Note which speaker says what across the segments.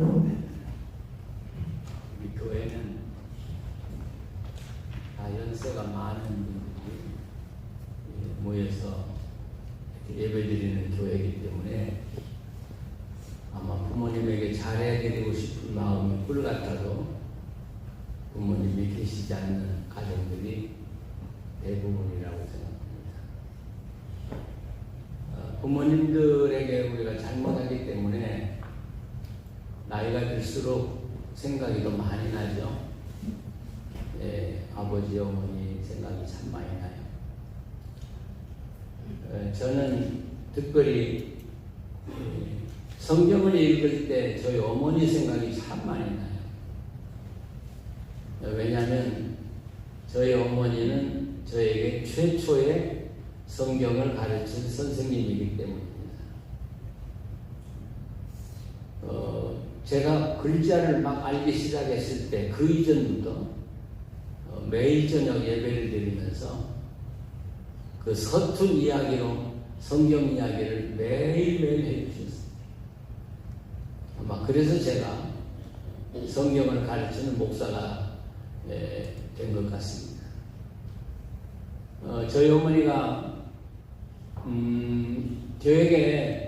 Speaker 1: 우리 교회는 다 연세가 많은 분들이 모여서 예배드리는 교회이기 때문에 아마 부모님에게 잘해드리고 싶은 마음이 꿀 같아도 부모님이 계시지 않는 가정들이 대부분이라고 생각합니다. 부모님들에게 우리가 잘못하기 때문에 나이가 들수록 생각이 더 많이 나죠. 아버지, 어머니 생각이 참 많이 나요. 저는 특별히 성경을 읽을 때 저희 어머니 생각이 참 많이 나요. 왜냐하면 저희 어머니는 저에게 최초의 성경을 가르친 선생님이기 때문입니다. 제가 글자를 막 알기 시작했을 때 그 이전부터 매일 저녁 예배를 드리면서 그 서툰 이야기로 성경 이야기를 매일매일 해주셨습니다. 아마 그래서 제가 성경을 가르치는 목사가 된 것 같습니다. 저희 어머니가 저에게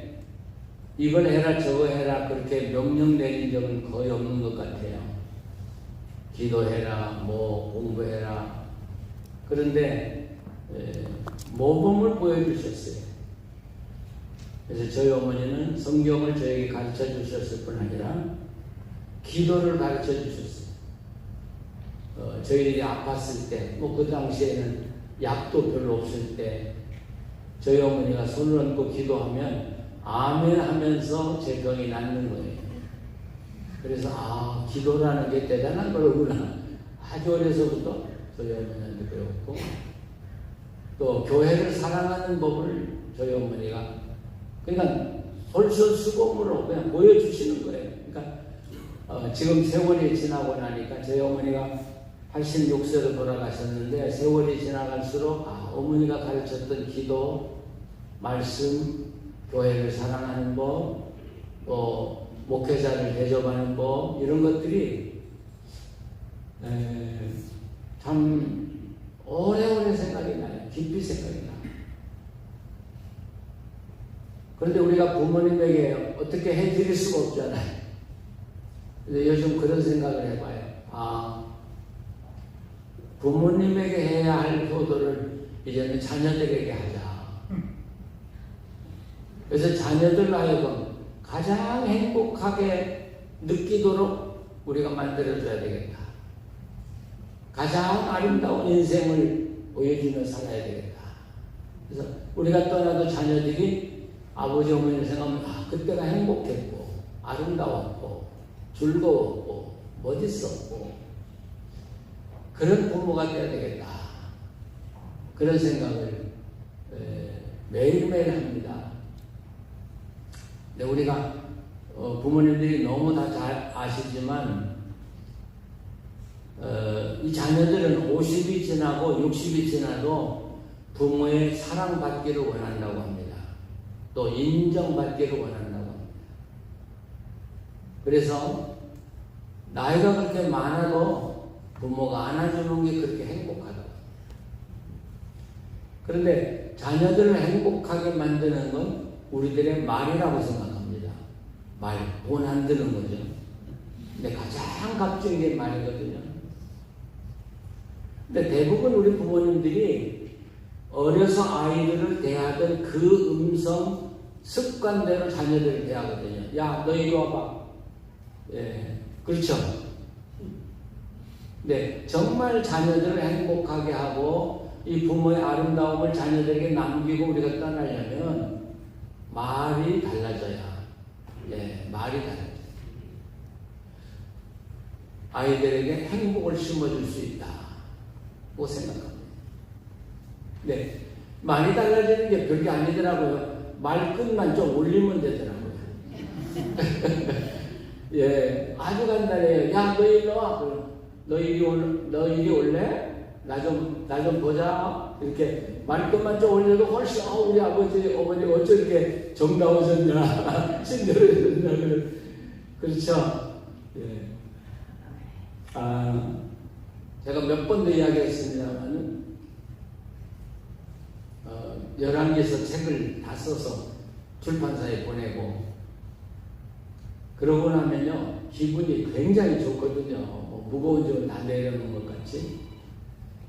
Speaker 1: 이걸 해라 저거 해라 그렇게 명령 내린 적은 거의 없는 것 같아요. 기도해라 뭐 공부해라. 그런데 모범을 보여주셨어요. 그래서 저희 어머니는 성경을 저에게 가르쳐 주셨을 뿐 아니라 기도를 가르쳐 주셨어요. 저희들이 아팠을 때, 뭐 그 당시에는 약도 별로 없을 때 저희 어머니가 손을 얹고 기도하면 아멘 하면서 제 병이 낫는 거예요. 그래서 기도라는 게 대단한 거구나. 아주 어려서부터 저희 어머니한테 배웠고 또 교회를 사랑하는 법을 저희 어머니가 그러니까 솔선수범으로 그냥 보여주시는 거예요. 그러니까 지금 세월이 지나고 나니까 저희 어머니가 86세로 돌아가셨는데 세월이 지나갈수록 어머니가 가르쳤던 기도, 말씀, 교회를 사랑하는 법, 또 목회자를 대접하는 법 이런 것들이 참 오래오래 생각이 나요. 깊이 생각이 나요. 그런데 우리가 부모님에게 어떻게 해드릴 수가 없잖아요. 근데 요즘 그런 생각을 해봐요. 부모님에게 해야 할 효도를 이제는 자녀들에게 하자. 그래서 자녀들 하여금 가장 행복하게 느끼도록 우리가 만들어줘야 되겠다. 가장 아름다운 인생을 보여주며 살아야 되겠다. 그래서 우리가 떠나도 자녀들이 아버지 어머니를 생각하면 그때가 행복했고 아름다웠고 즐거웠고 멋있었고 그런 부모가 되어야 되겠다. 그런 생각을 매일매일 합니다. 근데 우리가 부모님들이 너무 다 잘 아시지만 이 자녀들은 50이 지나고 60이 지나도 부모의 사랑받기를 원한다고 합니다. 또 인정받기를 원한다고 합니다. 그래서 나이가 그렇게 많아도 부모가 안아주는 게 그렇게 행복하다고. 그런데 자녀들을 행복하게 만드는 건 우리들의 말이라고 생각합니다. 말, 돈 안 드는 거죠. 근데 가장 값진 게 말이거든요. 근데 대부분 우리 부모님들이 어려서 아이들을 대하던 그 음성 습관대로 자녀들을 대하거든요. 야, 너 이리 와봐. 그렇죠. 네, 정말 자녀들을 행복하게 하고 이 부모의 아름다움을 자녀들에게 남기고 우리가 떠나려면 말이 달라져야. 말이 달라져야. 아이들에게 행복을 심어줄 수 있다고 생각합니다. 네, 말이 달라지는 게 별게 아니더라고요. 말끝만 좀 올리면 되더라고요. 아주 간단해요. 야, 너 일로 와. 너 이리 올래? 나 좀 보자. 이렇게 말끝만 좀 올려도 훨씬 우리 아버지 어머니 어쩌 이렇게 정다우셨냐 친절하셨냐 그렇죠? 예. 제가 몇 번도 이야기했습니다만은, 11개서 책을 다 써서 출판사에 보내고, 그러고 나면요, 기분이 굉장히 좋거든요. 무거운 점을 다 내려놓은 것 같이.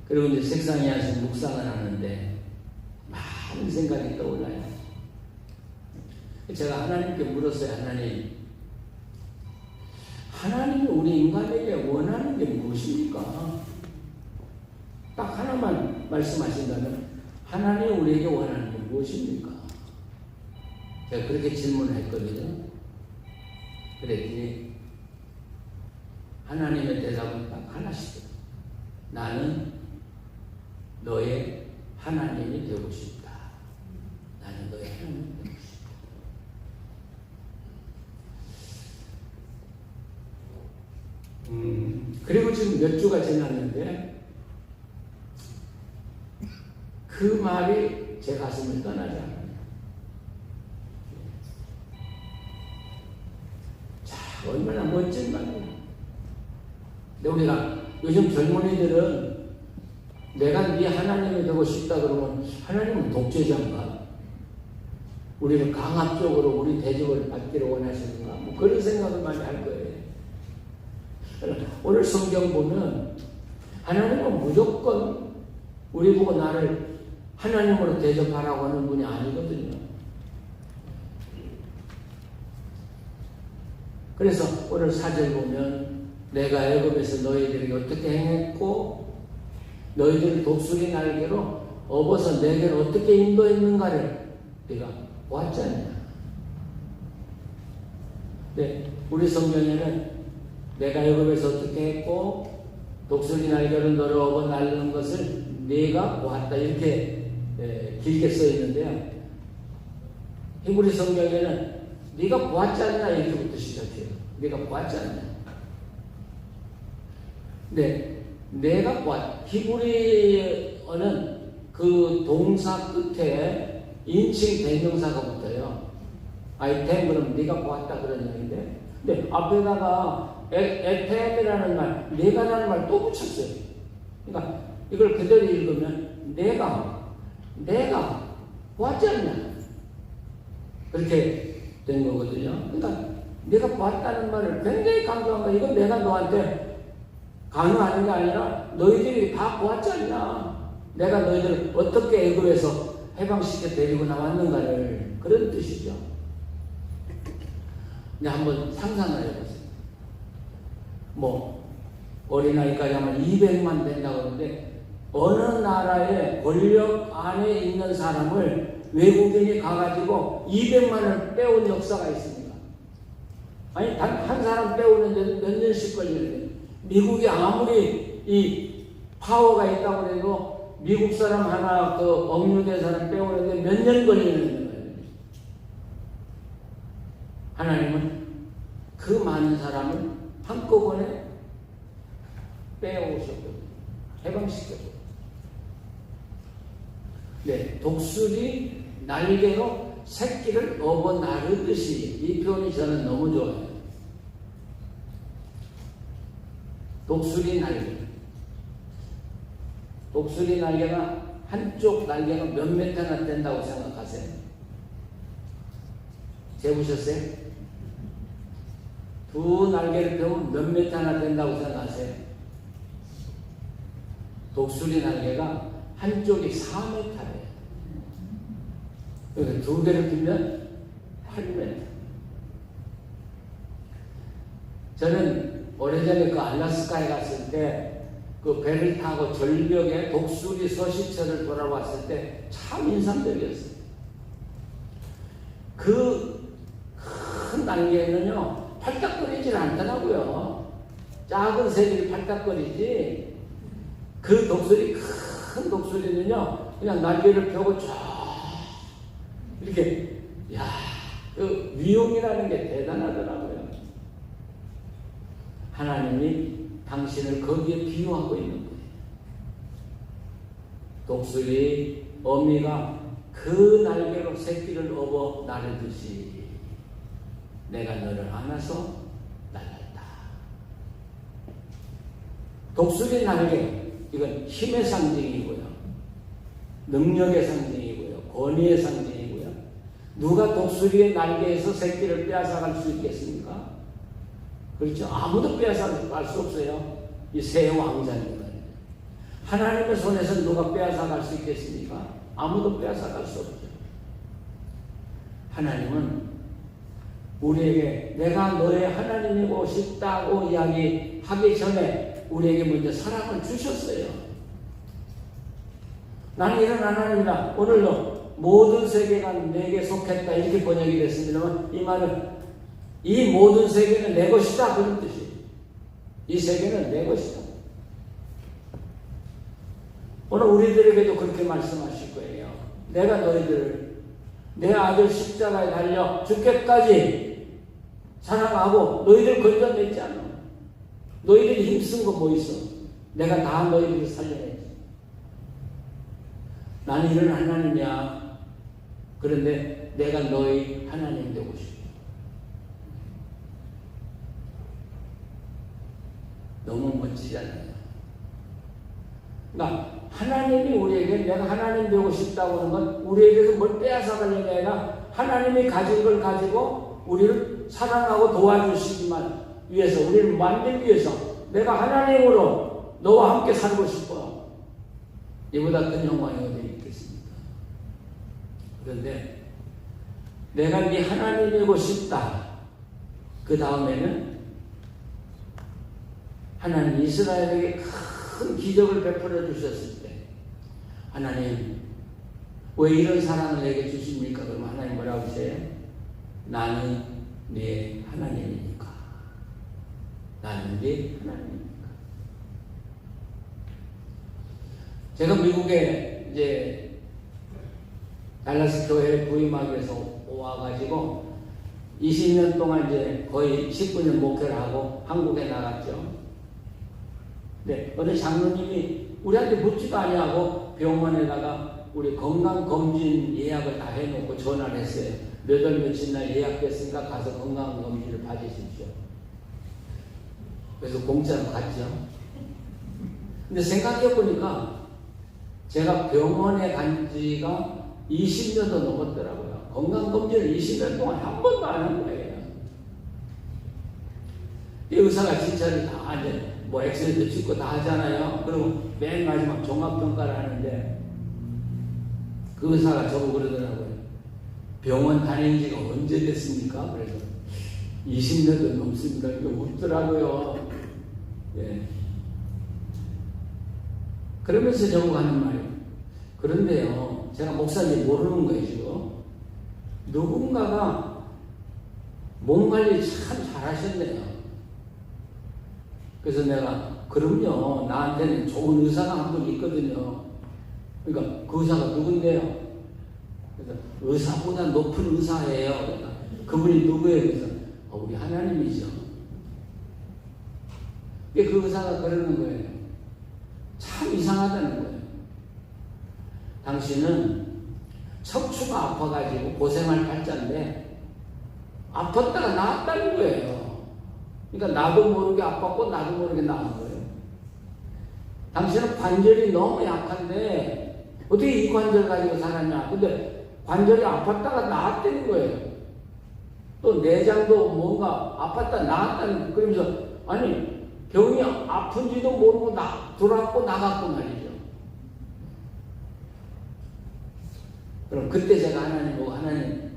Speaker 1: 그리고 이제 색상에 앉아서 묵상을 하는데, 많은 생각이 떠올라요. 제가 하나님께 물었어요. 하나님이 우리 인간에게 원하는 게 무엇입니까? 딱 하나만 말씀하신다면, 하나님이 우리에게 원하는 게 무엇입니까? 제가 그렇게 질문을 했거든요. 그랬더니 하나님의 대답은 딱 하나씩, 나는 너의 하나님이 되고 싶다. 나는 너의 하나님이 되고 싶다. 그리고 지금 몇 주가 지났는데 그 말이 제 가슴을 떠나지 않아요. 자, 얼마나 멋진 말이에요. 근데 우리가 요즘 젊은이들은 내가 네 하나님이 되고 싶다 그러면 하나님은 독재자인가? 우리를 강압적으로 우리 대접을 받기를 원하시는가? 뭐 그런 생각을 많이 할 거예요. 오늘 성경 보면 하나님은 무조건 우리 보고 나를 하나님으로 대접하라고 하는 분이 아니거든요. 그래서 오늘 4절 보면 내가 애굽에서 너희들에게 어떻게 행했고 너희들을 독수리 날개로 업어서 내게로 어떻게 인도했는가를 네가 보았지 않냐. 네, 우리 성경에는 내가 애굽에서 어떻게 했고 독수리 날개로 너를 업어 날리는 것을 네가 보았다 이렇게 길게 써 있는데요. 히브리 성경에는 네가 보았지 않냐 이렇게부터 시작해요. 네가 보았지 않냐. 네, 내가 보았. 히브리어는 그 동사 끝에 인칭 대명사가 붙어요. 아이템 그럼 네가 보았다 그런 얘기인데, 근데 앞에다가 에템이라는 말, 내가라는 말 또 붙였어요. 그러니까 이걸 그대로 읽으면 내가 보았지 않냐 그렇게 된 거거든요. 그러니까 내가 보았다는 말을 굉장히 강조한 거야. 이건 내가 너한테 강요하는 게 아니라 너희들이 다 보았지 않냐. 내가 너희들을 어떻게 애굽에서 해방시켜 데리고 나왔는가를, 그런 뜻이죠. 근데 한번 상상을 해보세요. 뭐 어린아이까지 하면 200만 된다고 하는데 어느 나라의 권력 안에 있는 사람을 외국인이 가가지고 200만을 빼온 역사가 있습니다. 아니 단 한 사람 빼오는데도 몇 년씩 걸리는데, 미국이 아무리 이 파워가 있다고 해도 미국 사람 하나 그 억류된 사람 빼오는데 몇 년 걸리는 거예요. 하나님은 그 많은 사람을 한꺼번에 빼오셨거든요. 해방시켰거든요. 네, 독수리 날개로 새끼를 업어 나르듯이, 이 표현이 저는 너무 좋아요. 독수리 날개. 독수리 날개가 한쪽 날개가 몇 메타나 된다고 생각하세요? 재보셨어요? 두 날개를 펴면 몇 메타나 된다고 생각하세요? 독수리 날개가 한쪽이 4m예요. 그러니까 두 개를 펴면 8m. 저는 오래전에 그 알라스카에 갔을 때 그 배를 타고 절벽에 독수리 서식처를 돌아봤을 때 참 인상적이었어요. 그 큰 날개는요 팔딱거리질 않더라고요. 작은 새들이 팔딱거리지, 그 독수리, 큰 독수리는요 그냥 날개를 펴고 쫙 이렇게, 야, 그 위용이라는 게 대단하더라고요. 하나님이 당신을 거기에 비유하고 있는 거예요. 독수리 어미가 그 날개로 새끼를 업어 나르듯이 내가 너를 안아서 독수리 날개, 이건 힘의 상징이고요. 능력의 상징이고요. 권위의 상징이고요. 누가 독수리의 날개에서 새끼를 빼앗아갈 수 있겠습니까? 그렇죠? 아무도 빼앗아갈 수 없어요. 이 새 왕자입니다. 하나님의 손에서 누가 빼앗아갈 수 있겠습니까? 아무도 빼앗아갈 수 없죠. 하나님은 우리에게 내가 너의 하나님이고 싶다고 이야기하기 전에 우리에게 먼저 사랑을 주셨어요. 나는 이런 하나님이다. 오늘도 모든 세계가 내게 속했다. 이렇게 번역이 됐습니다만 이 말은 이 모든 세계는 내 것이다. 그런 뜻이에요. 이 세계는 내 것이다. 오늘 우리들에게도 그렇게 말씀하실 거예요. 내가 너희들을 내 아들 십자가에 달려 죽게까지 사랑하고 너희들 건져냈지 않아. 너희들이 힘쓴 거 뭐 있어? 내가 다 너희들을 살려냈지. 나는 이런 하나님이야. 그런데 내가 너희 하나님 되고 싶어. 너무 멋지잖아요. 그러니까 하나님이 우리에게 내가 하나님 되고 싶다고 하는 건 우리에게서 뭘 빼앗아가려는 게 아니라 하나님이 가진 걸 가지고 우리를 사랑하고 도와주시기만 위해서, 우리를 만들기 위해서 내가 하나님으로 너와 함께 살고 싶어. 이보다 큰 영광이 어디 있겠습니까? 그런데 내가 네 하나님이고 싶다. 그 다음에는 하나님 이스라엘에게 큰 기적을 베풀어 주셨을 때 하나님 왜 이런 사랑을 내게 주십니까? 그러면 하나님 뭐라고 하세요? 나는 네 하나님이니까. 나는 네 하나님이니까. 제가 미국에 이제 달라스 교회에 부임하기 위해서 와가지고 20년 동안 이제 거의 19년 목회를 하고 한국에 나갔죠. 네, 어느 장로님이 우리한테 묻지도 아니하고 병원에다가 우리 건강검진 예약을 다 해놓고 전화를 했어요. 몇 월 며칠 날 예약됐으니까 가서 건강검진을 받으십시오. 그래서 공짜로 갔죠. 근데 생각해보니까 제가 병원에 간 지가 20년도 넘었더라고요. 건강검진을 20년 동안 한 번도 안 한 거예요. 이 의사가 진찰을 다 이제 뭐 엑스레이도 찍고 다 하잖아요. 그리고 맨 마지막 종합평가를 하는데 그 의사가 저보고 그러더라고요. 병원 다닌 지가 언제 됐습니까? 그래서 20년도 넘습니다. 이거 웃더라고요. 예. 그러면서 저보고 하는 말이에요. 그런데요, 제가 목사님 모르는 거예요, 지금. 누군가가 몸 관리 참 잘하셨네요. 그래서 내가 그럼요, 나한테는 좋은 의사가 한 분 있거든요. 그러니까 그 의사가 누군데요? 그래서 의사보다 높은 의사예요. 그러니까 그분이 누구예요? 그래서 우리 하나님이죠. 그 의사가 그러는 거예요. 참 이상하다는 거예요. 당신은 척추가 아파가지고 고생할 팔자인데 아팠다가 나았다는 거예요. 그러니까 나도 모르게 아팠고 나도 모르게 나은 거예요. 당신은 관절이 너무 약한데 어떻게 이 관절 가지고 살았냐. 근데 관절이 아팠다가 나았다는 거예요. 또 내장도 뭔가 아팠다 나았다는 거예요. 그러면서 아니 병이 아픈지도 모르고 들어왔고 나갔고 말이죠. 그럼 그때 제가 하나님 보고 하나님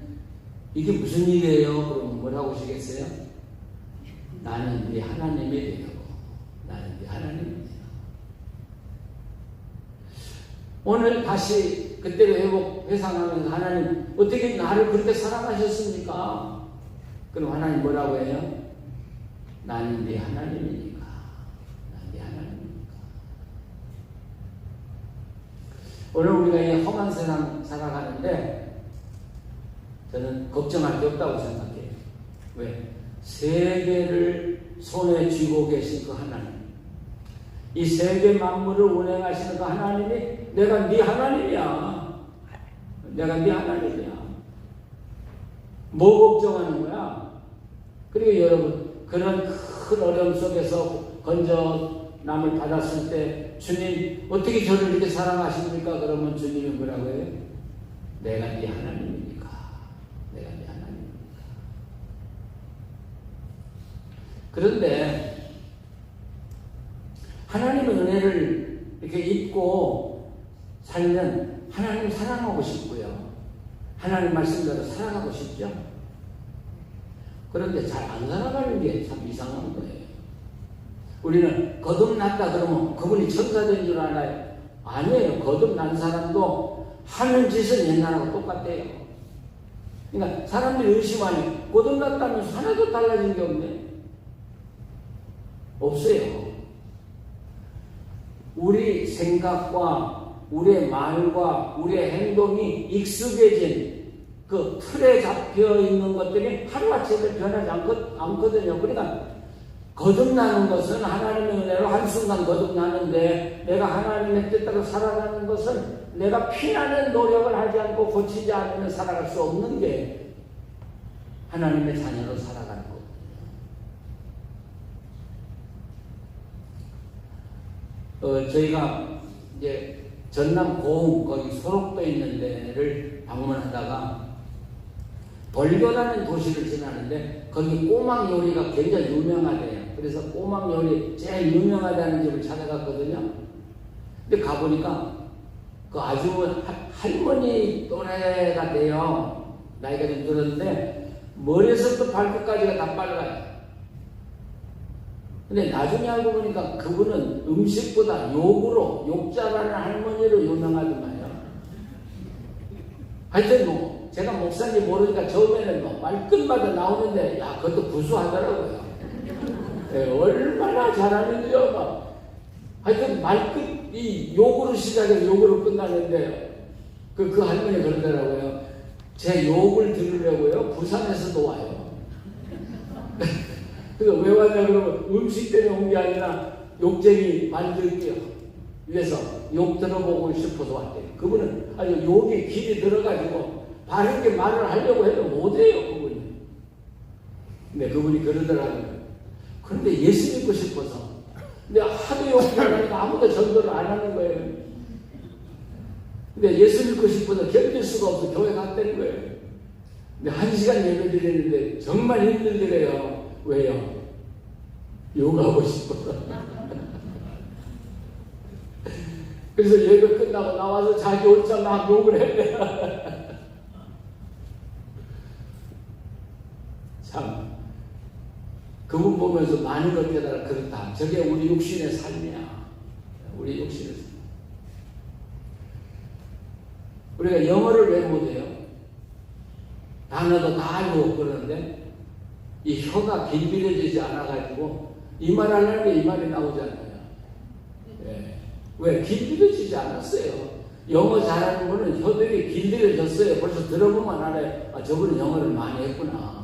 Speaker 1: 이게 무슨 일이에요? 그러면 뭐라고 하시겠어요? 나는 네 하나님이 되고 나는 네 하나님이 되고 오늘 다시 그때로 회상하면서 하나님 어떻게 나를 그렇게 사랑하셨습니까? 그럼 하나님 뭐라고 해요? 나는 네 하나님이니까. 나는 네 하나님이니까. 오늘 우리가 이 험한 세상 살아가는데 저는 걱정할 게 없다고 생각해요. 왜? 세계를 손에 쥐고 계신 그 하나님, 이 세계 만물을 운행하시는 그 하나님이 내가 네 하나님이야. 내가 네 하나님이야. 뭐 걱정하는 거야? 그리고 여러분 그런 큰 어려움 속에서 건져내시고 남을 받았을 때 주님 어떻게 저를 이렇게 사랑하십니까? 그러면 주님이 뭐라고 해요? 내가 네 하나님이니까. 내가 네 하나님이니까. 그런데 하나님의 은혜를 이렇게 입고 살면 하나님 사랑하고 싶고요. 하나님 말씀대로 살아가고 싶죠. 그런데 잘 안 살아가는 게 참 이상한 거예요. 우리는 거듭났다 그러면 그분이 천사된 줄 알아요. 아니에요. 거듭난 사람도 하는 짓은 옛날하고 똑같아요. 그러니까 사람들이 의심하니 거듭났다면서 하나도 달라진 게 없네. 없어요. 우리 생각과 우리의 말과 우리의 행동이 익숙해진 그 틀에 잡혀 있는 것들이 하루아침에 변하지 않거든요. 그러니까 거듭나는 것은 하나님의 은혜로 한순간 거듭나는데 내가 하나님의 뜻대로 살아가는 것은 내가 피나는 노력을 하지 않고 고치지 않으면 살아갈 수 없는 게 하나님의 자녀로 살아가는 거거든요. 저희가 이제 전남 고흥 거기 소록도에 있는 데를 방문하다가 벌교라는 도시를 지나는데 거기 꼬막 요리가 굉장히 유명하대요. 그래서 꼬막 요리 제일 유명하다는 집을 찾아갔거든요. 근데 가보니까 그 아주 할머니 또래가 돼요. 나이가 좀 들었는데 머리에서부터 발끝까지가 다 빨가요. 근데 나중에 알고 보니까 그분은 음식보다 욕으로 욕잘하는 할머니로 유명하더만요. 하여튼 뭐 제가 목사님 모르니까 처음에는 뭐 말끝마다 나오는데 야 그것도 구수하더라고요. 네, 얼마나 잘하는지요. 막. 하여튼 말끝이 욕으로 시작해서 욕으로 끝나는데 그 할머니 그러더라고요. 제 욕을 들으려고요 부산에서도 와요. 그래서 왜 왔냐 그러면 음식 때문에 온 게 아니라 욕쟁이 만들기 위해서 욕 들어보고 싶어서 왔대요. 그분은 아주 욕에 길이 들어가지고 바르게 말을 하려고 해도 못해요 그분이. 근데 그분이 그러더라고요. 그런데 예수 믿고 싶어서. 근데 하도 욕을 하니까 아무도 전도를 안 하는 거예요. 근데 예수 믿고 싶어서 견딜 수가 없어 교회 갔다는 거예요. 근데 1시간 예배 드리는데 정말 힘들더래요. 왜요? 욕하고 싶어서. 그래서 예배 끝나고 나와서 자기 혼자 막 욕을 했대요. 참 그분 보면서 많은 걸 깨달아. 그렇다. 저게 우리 육신의 삶이야. 우리 육신의 삶. 우리가 영어를 왜 못해요? 단어도 다 알고 그러는데 이 혀가 길들여지지 않아가지고 이 말 하려는데 이 말이 나오잖아요. 예. 왜? 길들여지지 않았어요. 영어 잘하는 분은 혀들이 길들여졌어요. 벌써 들어보면 알아요. 아, 저분은 영어를 많이 했구나.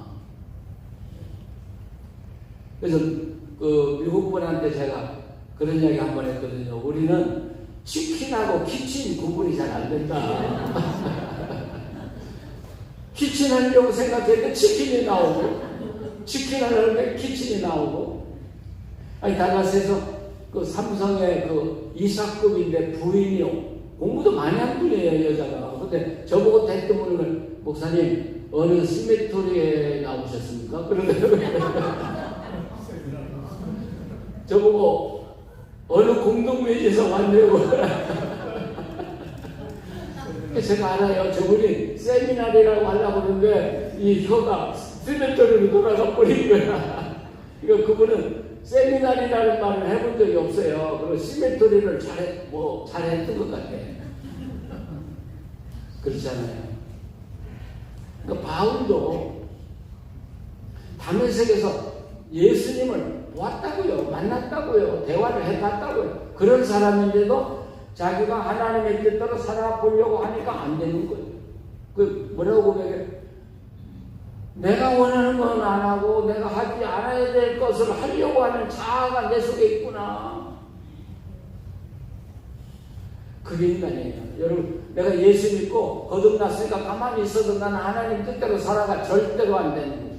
Speaker 1: 그래서 그 미국 분한테 제가 그런 이야기 한번 했거든요. 우리는 치킨하고 키친 구분이 잘 안 된다. 키친 하려고 생각했는데 치킨이 나오고 치킨 하려는데 키친이 나오고. 아니 달라스에서 그 삼성의 그 이사급인데 부인이요. 공부도 많이 한 분이에요 여자가. 근데 저보고 대뜸을 목사님 어느 시메토리에 나오셨습니까? 그러더라고요. 저보고 어느 공동묘지에서 왔냐고. 제가 알아요. 저분이 세미나리라고 하려고 그러는데 이 혀가 시메토리로 돌아가 버린 거야. 그러니까 그분은 세미나리라는 말을 해본 적이 없어요. 그리고 시메토리를 잘했던 것 같아. 그렇잖아요. 그러니까 바울도 다메섹에서 예수님을 보았다고요. 만났다고요. 대화를 해봤다고요. 그런 사람인데도 자기가 하나님의 뜻대로 살아보려고 하니까 안 되는 거예요. 그 뭐라고 고백해? 내가 원하는 건 안 하고 내가 하지 않아야 될 것을 하려고 하는 자아가 내 속에 있구나. 그게 인간이에요. 여러분, 내가 예수 믿고 거듭났으니까 가만히 있어도 나는 하나님 뜻대로 살아가 절대로 안 되는 거예요.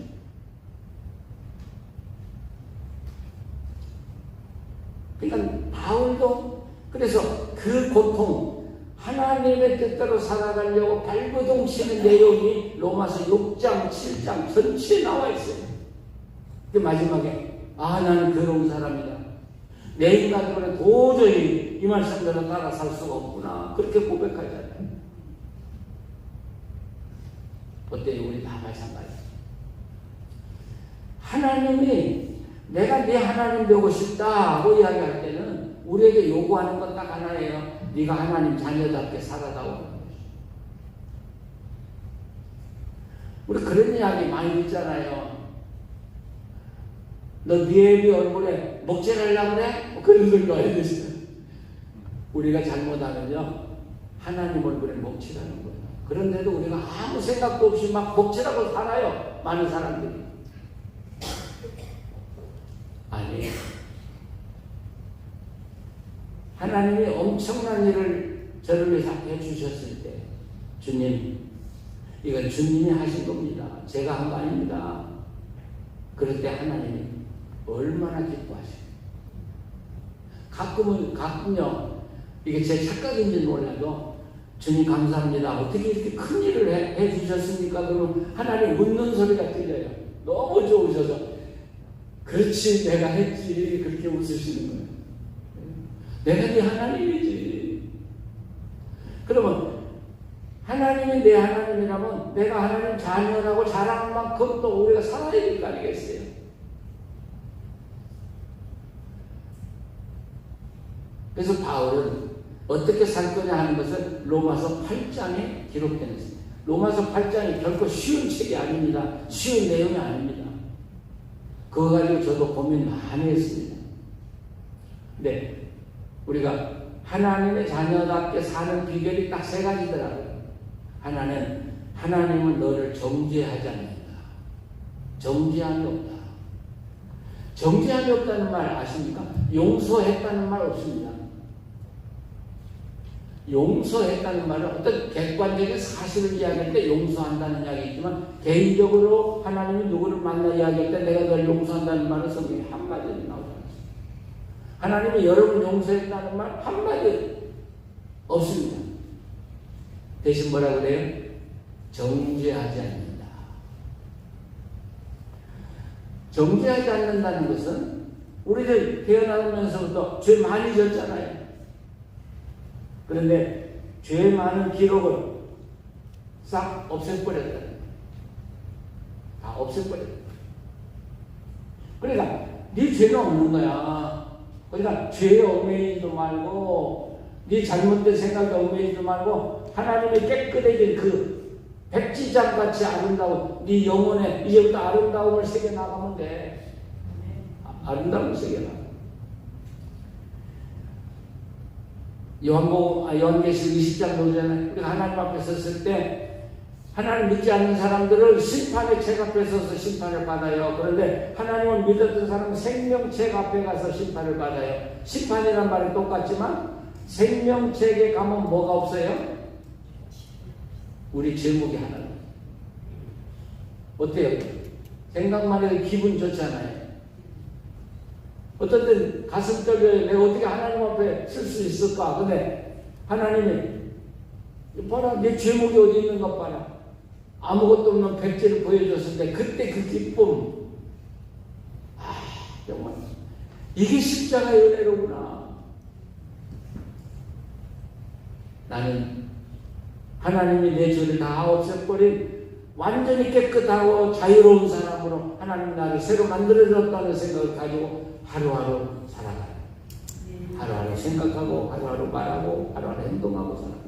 Speaker 1: 그러니까 바울도 그래서 그 고통, 하나님의 뜻대로 살아가려고 발버둥 치는 내용이 로마서 6장, 7장 전체에 나와 있어요. 그 마지막에 나는 괴로운 사람이다. 내 인간으로는 도저히 이 말씀대로 따라 살 수가 없구나. 그렇게 고백하잖아요. 어때요? 우리 다 마찬가지예요. 하나님이 내가 네 하나님 되고 싶다고 이야기할 때는 우리에게 요구하는 건 딱 하나예요. 네가 하나님 자녀답게 살아다오는 것이죠. 우리 그런 이야기 많이 듣잖아요. 너 네 애비 얼굴에 목질하려고 그래? 뭐 그런 거 해주시죠. 우리가 잘못하면요 하나님 얼굴에 목질하는 거예요. 그런데도 우리가 아무 생각도 없이 막 목질하고 살아요. 많은 사람들이. 아니, 하나님이 엄청난 일을 저를 위해서 해주셨을 때 주님, 이건 주님이 하신 겁니다. 제가 한 거 아닙니다. 그럴 때 하나님이 얼마나 기뻐하십니까? 가끔요, 이게 제 착각인지 몰라도 주님 감사합니다. 어떻게 이렇게 큰 일을 해주셨습니까? 그러면 하나님 웃는 소리가 들려요. 너무 좋으셔서 그렇지 내가 했지 그렇게 웃으시는 거예요. 내가 네 하나님이지. 그러면 하나님이 내 하나님이라면 내가 하나님 자녀라고 자랑할 만큼 또 우리가 살아야 될 거 아니겠어요? 그래서 바울은 어떻게 살 거냐 하는 것을 로마서 8장에 기록되어 있습니다. 로마서 8장이 결코 쉬운 책이 아닙니다. 쉬운 내용이 아닙니다. 그거 가지고 저도 고민 많이 했습니다. 네, 우리가 하나님의 자녀답게 사는 비결이 딱 세 가지더라고요. 하나는 하나님은 너를 정죄하지 않는다. 정죄함이 없다. 정죄함이 없다는 말 아십니까? 용서했다는 말 없습니다. 용서했다는 말은 어떤 객관적인 사실을 이야기할 때 용서한다는 이야기이지만 개인적으로 하나님이 누구를 만나 이야기할 때 내가 널 용서한다는 말은 성경에 한마디도 나오지 않습니다. 하나님이 여러분 용서했다는 말 한마디 없습니다. 대신 뭐라고 그래요? 정죄하지 않는다. 정죄하지 않는다는 것은 우리들 태어나면서부터 죄 많이 졌잖아요. 그런데 죄 많은 기록을 싹 없애버렸다. 다 없애버렸다. 그러니까 네 죄는 없는 거야. 그러니까 죄에 얽매이지도 말고 네 잘못된 생각에 얽매이지도 말고 하나님의 깨끗해진 그 백지장같이 아름다운 네 영혼에 이제부터 아름다움을 새겨나가면 돼. 아름다움을 새겨나가. 요한계시록 20장 보잖아요. 우리가 하나님 앞에 섰을 때 하나님 믿지 않는 사람들을 심판의 책 앞에 서서 심판을 받아요. 그런데 하나님을 믿었던 사람은 생명책 앞에 가서 심판을 받아요. 심판이란 말이 똑같지만 생명책에 가면 뭐가 없어요? 우리 제목이 하나는. 어때요? 생각만 해도 기분 좋잖아요. 어떤 땐 가슴 떨려요. 내가 어떻게 하나님 앞에 쓸 수 있을까? 근데 하나님이 봐라, 내 제목이 어디 있는 것 봐라. 아무것도 없는 백지를 보여줬을 때 그때 그 기쁨. 정말 이게 십자가의 은혜로구나. 나는 하나님이 내 죄를 다 없애버린 완전히 깨끗하고 자유로운 사람으로 하나님 나를 새로 만들어줬다는 생각을 가지고 하루하루 살아가요. 하루하루 생각하고 하루하루 말하고 하루하루 행동하고 살아가요.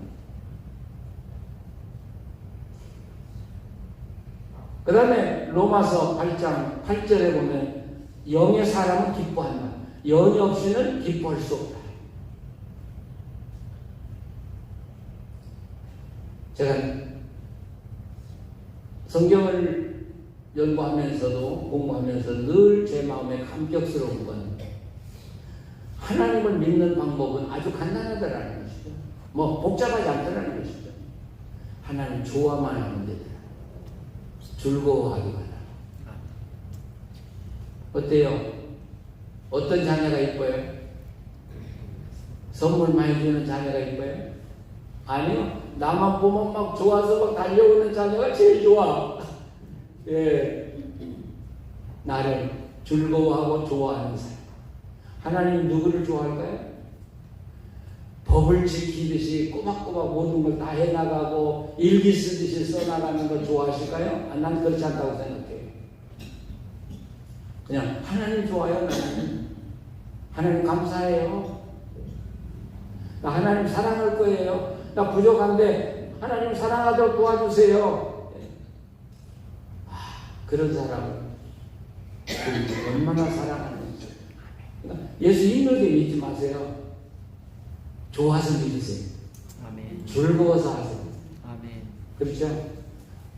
Speaker 1: 그 다음에 로마서 8장 8절에 보면 영의 사람은 기뻐한다. 영이 없이는 기뻐할 수 없다. 제가 성경을 연구하면서도 공부하면서 늘 제 마음에 감격스러운 건 하나님을 믿는 방법은 아주 간단하다라는 것이죠. 뭐 복잡하지 않다라는 것이죠. 하나님 좋아만 하면 되더라. 즐거워하기만 하라. 어때요? 어떤 자녀가 이뻐요? 선물 많이 주는 자녀가 이뻐요? 아니요. 나만 보면 막 좋아서 막 달려오는 자녀가 제일 좋아. 예. 나를 즐거워하고 좋아하는 사람. 하나님 누구를 좋아할까요? 법을 지키듯이 꼬박꼬박 모든 걸 다 해나가고 일기 쓰듯이 써나가는 걸 좋아하실까요? 난 그렇지 않다고 생각해요. 그냥 하나님 좋아요. 하나님 감사해요. 나 하나님 사랑할 거예요. 나 부족한데 하나님 사랑하도록 도와주세요. 그런 사람을 얼마나 사랑하는지. 그러니까 예수 힘들게 믿지 마세요. 좋아서 믿으세요.
Speaker 2: 아멘.
Speaker 1: 즐거워서 하세요.
Speaker 2: 아멘.
Speaker 1: 그렇죠?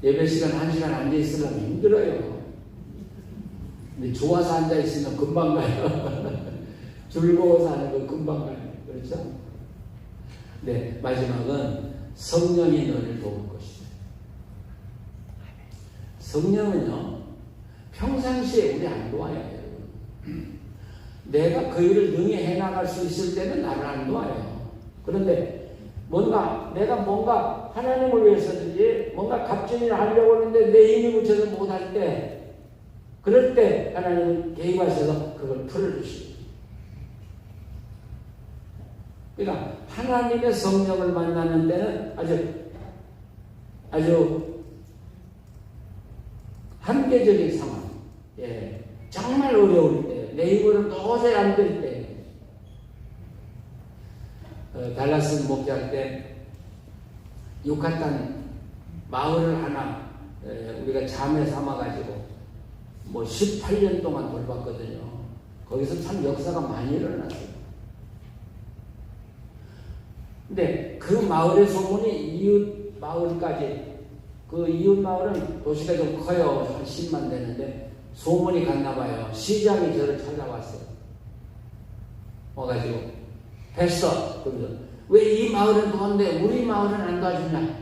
Speaker 1: 예배 시간 1시간 앉아 있으려면 힘들어요. 근데 좋아서 앉아 있으면 금방 가요. 즐거워서 하는 거 금방 가요. 그렇죠? 네, 마지막은 성령이 너를 도울 것이다. 성령은요, 평상시에 우리 안 도와요, 여러분. 내가 그 일을 능히 해나갈 수 있을 때는 나를 안 도와요. 그런데 내가 뭔가 하나님을 위해서든지 뭔가 값진 일을 하려고 하는데 내 힘이 붙여서 못할 때, 그럴 때 하나님은 개입하셔서 그걸 풀어주시고. 그러니까 하나님의 성령을 만나는 데는 아주 한계적인 상황, 예, 정말 어려울 때, 내 힘으로 도저히 안 될 때, 달라스 목회할 때 유카탄 마을을 하나 우리가 잠에 삼아가지고 뭐 18년 동안 돌봤거든요. 거기서 참 역사가 많이 일어났어요. 근데 그 마을의 소문이 이웃 마을까지, 그 이웃 마을은 도시가 좀 커요. 한 10만 되는데 소문이 갔나 봐요. 시장이 저를 찾아왔어요. 와가지고 했어. 그러면서 왜 이 마을은 도왔는데 우리 마을은 안 도와주냐?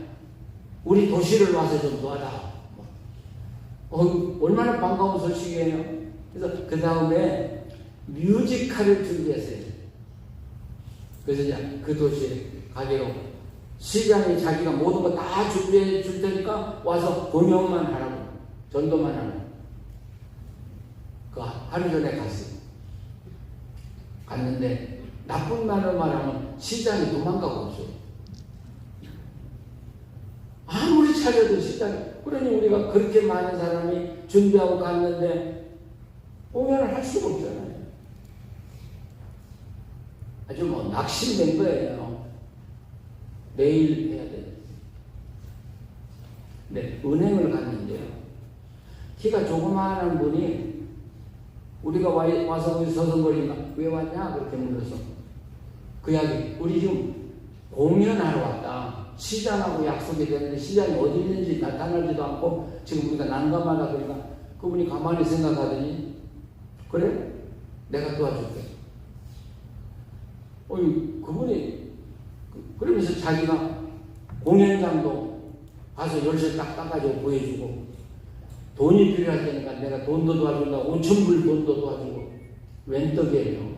Speaker 1: 우리 도시를 와서 좀 도와라. 얼마나 반가운 소식이에요. 그래서 그 다음에 뮤지컬을 준비했어요. 그래서 이제 그 도시에 가기로, 시장이 자기가 모든 거 다 준비해 줄 테니까 와서 공연만 하라고, 전도만 하라고. 그 하루 전에 갔어요. 갔는데 나쁜 말을 말하면 시장이 도망가고 없어요. 아무리 차려도 시장이. 그러니 우리가 그렇게 많은 사람이 준비하고 갔는데 공연을 할 수가 없잖아요. 아주 낙심된 거예요. 내일 해야 돼. 네, 은행을 갔는데요. 키가 조그마한 분이 우리가 와서 거기 서성거리니까 왜 왔냐? 그렇게 물어서 그 이야기, 우리 지금 공연하러 왔다. 시장하고 약속이 됐는데 시장이 어디 있는지 나타나지도 않고 지금 우리가 난감하다. 그러니까 그분이 가만히 생각하더니, 그래? 내가 도와줄게. 그분이 그러면서 자기가 공연장도 가서 열쇠 딱 따가지고 보여주고, 돈이 필요할 때니까 내가 돈도 도와준다고 5,000불 돈도 도와주고. 웬 떡이에요?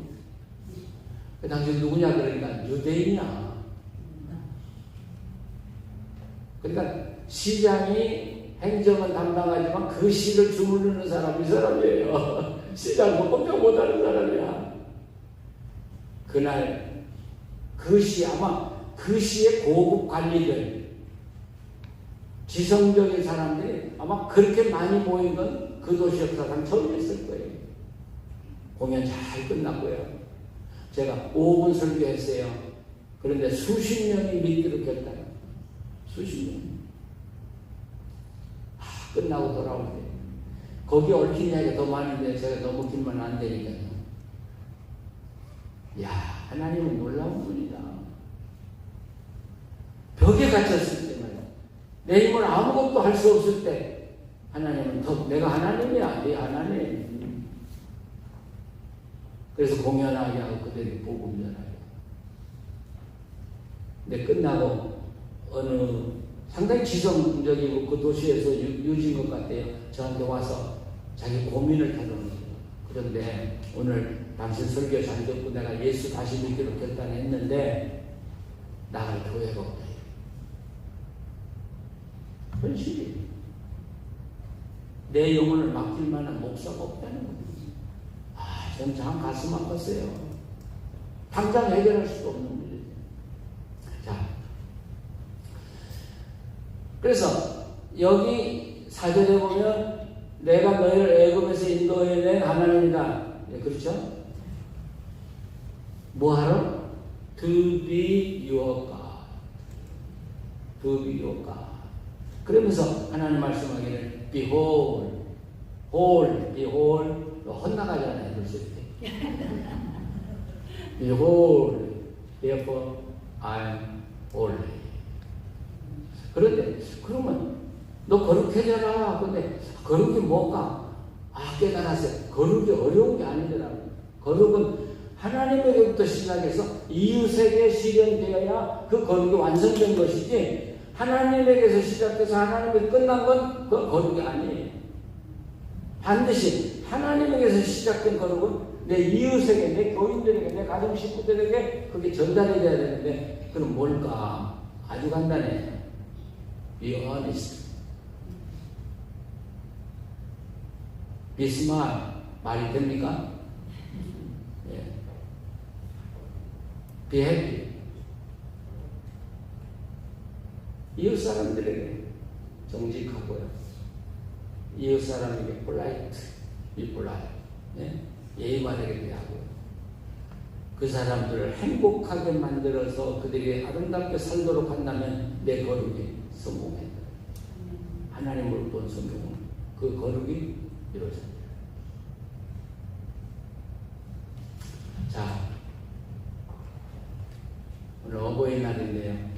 Speaker 1: 당신 누구냐? 그러니까 유대인이야. 그러니까 시장이 행정은 담당하지만 그 시를 주무르는 사람이 이 사람이에요. 시장 꼼짝 못하는 사람이야. 그날 그 시, 아마 그 시의 고급 관리들, 지성적인 사람들이 아마 그렇게 많이 모인 건 그 도시 역사상 처음이었을 거예요. 공연 잘 끝났고요. 제가 5분 설교했어요. 그런데 수십 명이 믿기로 결단해요. 수십 명. 끝나고 돌아올 때 거기 얽힌 이야기가 더 많은데 제가 너무 길면 안 되니까요. 야, 하나님은 놀라운 분이다. 벽에 갇혔을 때 말이야. 내 힘을 아무것도 할 수 없을 때 하나님은 내가 하나님이야. 네 하나님. 그래서 공연하게 하고 그들이 복음 전하게. 근데 끝나고 어느 상당히 지성적이고 그 도시에서 유지인 것 같아요. 저한테 와서 자기 고민을 털어놓은 거예요. 그런데 오늘 당신 설교 잘 듣고 내가 예수 다시 믿기로 결단했는데 나갈 교회가 없다. 현실이 내 영혼을 맡길 만한 목사가 없다는 겁니다. 저는 참 가슴 아팠어요. 당장 해결할 수도 없는 문제죠. 자, 그래서 여기 4절에 보면 내가 너희를 애굽에서 인도해낸 하나님이다. 네, 그렇죠? 뭐하러? To be your God. To be your God. 그러면서 하나님 말씀하기를 Behold, hold, behold. 혼나가잖아요, 그랬을 때. Behold, therefore I am holy. 그런데 그러면 너 거룩해져라. 근데 거룩이 뭘까? 깨달았어요. 거룩이 어려운 게 아니더라고요. 거룩은 하나님에게부터 시작해서 이웃에게 실현되어야 그 거룩이 완성된 것이지, 하나님에게서 시작해서 하나님에게 끝난 건 그 거룩이 아니에요. 반드시 하나님에게서 시작된 거룩은 내 이웃에게, 내 교인들에게, 내 가정 식구들에게 그게 전달이 돼야 되는데, 그럼 뭘까? 아주 간단해요. Be honest. Be smart. 말이 됩니까? 예. Be happy. 이웃 사람들에게 정직하고요. 이웃 사람에게 polite. Be polite. 예? 예의 바르게 대하고요. 그 사람들을 행복하게 만들어서 그들에게 아름답게 살도록 한다면 내 거룩이 성공한다. 하나님을 본 성공은 그 거룩이 이루어집니다. 자, 오늘 어버이날인데요.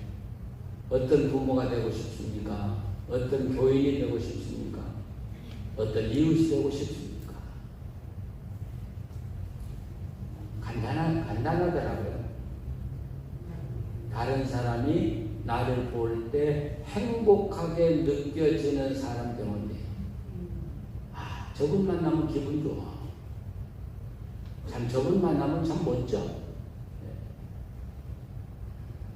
Speaker 1: 어떤 부모가 되고 싶습니까? 어떤 교인이 되고 싶습니까? 어떤 이웃이 되고 싶습니까? 간단하더라고요. 다른 사람이 나를 볼 때 행복하게 느껴지는 사람 되면 돼요. 저분 만나면 기분 좋아. 참 저분 만나면 참 멋져.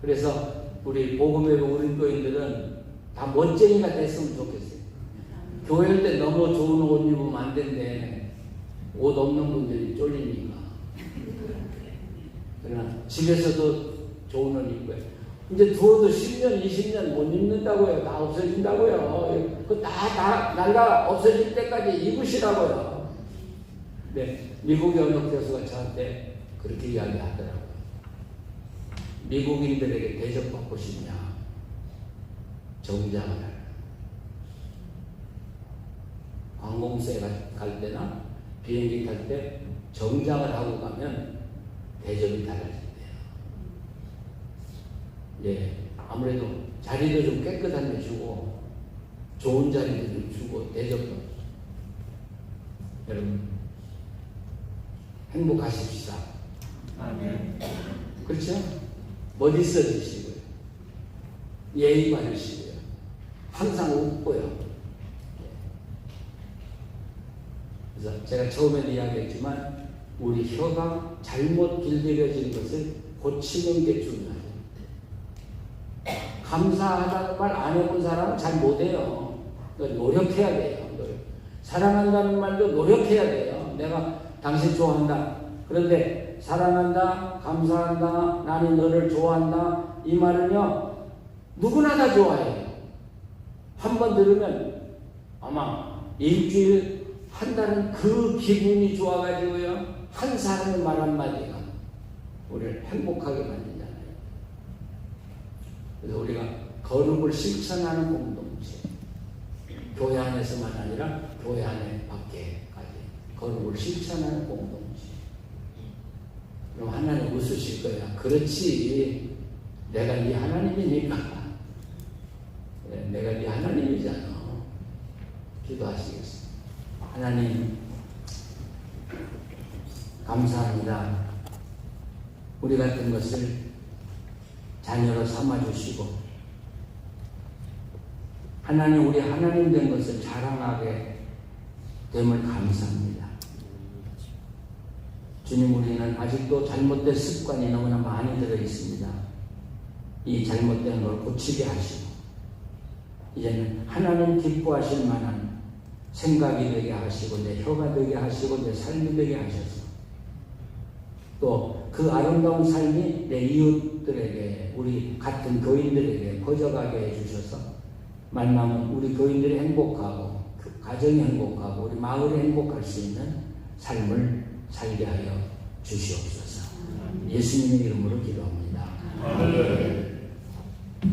Speaker 1: 그래서 우리 복음의 우리 교인들은 다 멋쟁이가 됐으면 좋겠어요. 교회 올 때 너무 좋은 옷 입으면 안 된대. 옷 없는 분들이 쫄리니까. 그러나 집에서도 좋은 옷 입고요. 이제 두어도 10년, 20년 못 입는다고요. 다 없어진다고요. 그 다 날라 없어질 때까지 입으시라고요. 네, 미국의 어느 교수가 저한테 그렇게 이야기하더라고요. 미국인들에게 대접받고 싶냐? 정장을 하라. 항공사에 갈 때나 비행기 탈 때 정장을 하고 가면 대접이 달라진대요. 예, 아무래도 자리도 좀 깨끗한 데 주고 좋은 자리도 좀 주고 대접도. 여러분 행복하십시다. 아멘. 그렇죠? 멋있어 주시고요. 예의 바르시고요. 항상 웃고요. 그래서 제가 처음에도 이야기했지만 우리 혀가 잘못 길들여진 것을 고치는 게 중요해요. 감사하다는 말 안 해본 사람은 잘 못해요. 노력해야 돼요. 사랑한다는 말도 노력해야 돼요. 내가 당신 좋아한다. 그런데 사랑한다, 감사한다, 나는 너를 좋아한다, 이 말은요 누구나 다 좋아해요. 한번 들으면 아마 일주일, 한 달은 그 기분이 좋아가지고요 한 사람의 말 한마디가 우리를 행복하게 만들잖아요. 그래서 우리가 거룩을 실천하는 공동체, 교회 안에서만 아니라 교회 안에 밖에까지 거룩을 실천하는 공동체. 그럼 하나님 웃으실 거야. 그렇지, 내가 네 하나님이니까. 내가 네 하나님이잖아. 기도하시겠습니다. 하나님 감사합니다. 우리 같은 것을 자녀로 삼아주시고 하나님, 우리 하나님 된 것을 자랑하게 됨을 감사합니다. 주님, 우리는 아직도 잘못된 습관이 너무나 많이 들어 있습니다. 이 잘못된 걸 고치게 하시고 이제는 하나님 기뻐하실 만한 생각이 되게 하시고 내 혀가 되게 하시고 내 삶이 되게 하셔서 또 그 아름다운 삶이 내 이웃들에게 우리 같은 교인들에게 퍼져가게 해주셔서 만나면 우리 교인들이 행복하고 그 가정이 행복하고 우리 마을이 행복할 수 있는 삶을 살게 하여 주시옵소서. 예수님의 이름으로 기도합니다.